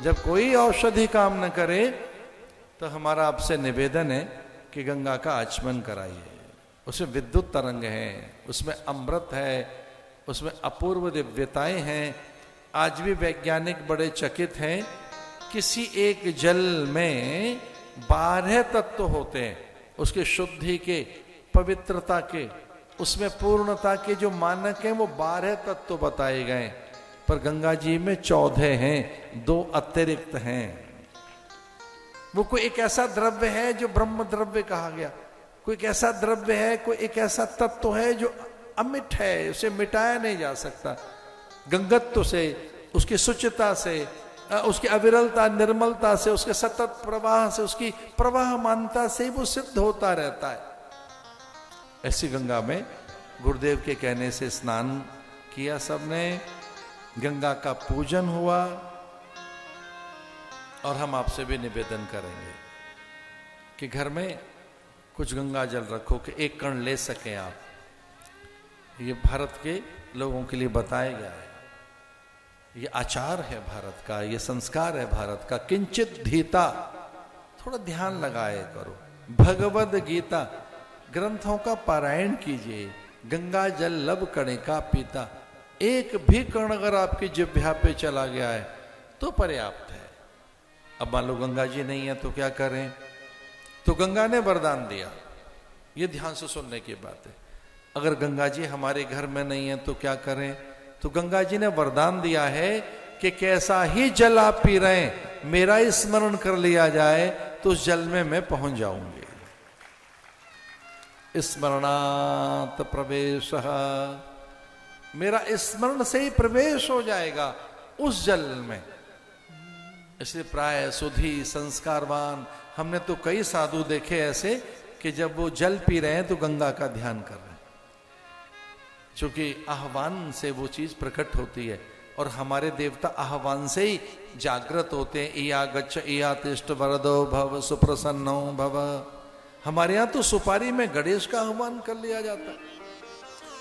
जब कोई औषधि काम न करे तो हमारा आपसे निवेदन है कि गंगा का आचमन कराइए। उसमें विद्युत तरंग है, उसमें अमृत है, उसमें अपूर्व दिव्यताएं हैं। आज भी वैज्ञानिक बड़े चकित हैं, किसी एक जल में 12 तत्व होते हैं, उसके शुद्धि के, पवित्रता के, उसमें पूर्णता के जो मानक हैं वो 12 तत्व बताए गए, पर गंगा जी में 14 हैं, 2 अतिरिक्त हैं। वो कोई एक ऐसा द्रव्य है जो ब्रह्म द्रव्य कहा गया, कोई एक ऐसा द्रव्य है, कोई एक ऐसा तत्व है जो अमिट है, उसे मिटाया नहीं जा सकता। गंगत्व से, उसकी शुचिता से, उसकी अविरलता निर्मलता से, उसके सतत प्रवाह से, उसकी प्रवाहमानता से वो सिद्ध होता रहता है। ऐसी गंगा में गुरुदेव के कहने से स्नान किया सबने, गंगा का पूजन हुआ। और हम आपसे भी निवेदन करेंगे कि घर में कुछ गंगा जल रखो कि एक कण ले सकें आप। ये भारत के लोगों के लिए बताया गया है, ये आचार है भारत का, ये संस्कार है भारत का। किंचित धीता, थोड़ा ध्यान लगाए करो। भगवद गीता ग्रंथों का पारायण कीजिए। गंगा जल लब कणिका पीता, एक भी कण अगर आपकी जिह्वा पे चला गया है तो पर्याप्त है। अब मान लो गंगा जी नहीं है तो क्या करें? तो गंगा ने वरदान दिया, ये ध्यान से सुनने की बात है। अगर गंगा जी हमारे घर में नहीं है तो क्या करें? तो गंगा जी ने वरदान दिया है कि कैसा ही जल आप पी रहे हैं, मेरा स्मरण कर लिया जाए तो उस जल में मैं पहुंच जाऊंगी। स्मरणात प्रवेश, मेरा स्मरण से ही प्रवेश हो जाएगा उस जल में। इसलिए प्राय सुधी संस्कारवान, हमने तो कई साधु देखे ऐसे कि जब वो जल पी रहे हैं तो गंगा का ध्यान कर रहे हैं, क्योंकि आह्वान से वो चीज प्रकट होती है। और हमारे देवता आह्वान से ही जागृत होते हैं। इया गच्छ इया तिष्ठ वरदो भव सुप्रसन्नो भव। हमारे यहां तो सुपारी में गणेश का आह्वान कर लिया जाता है।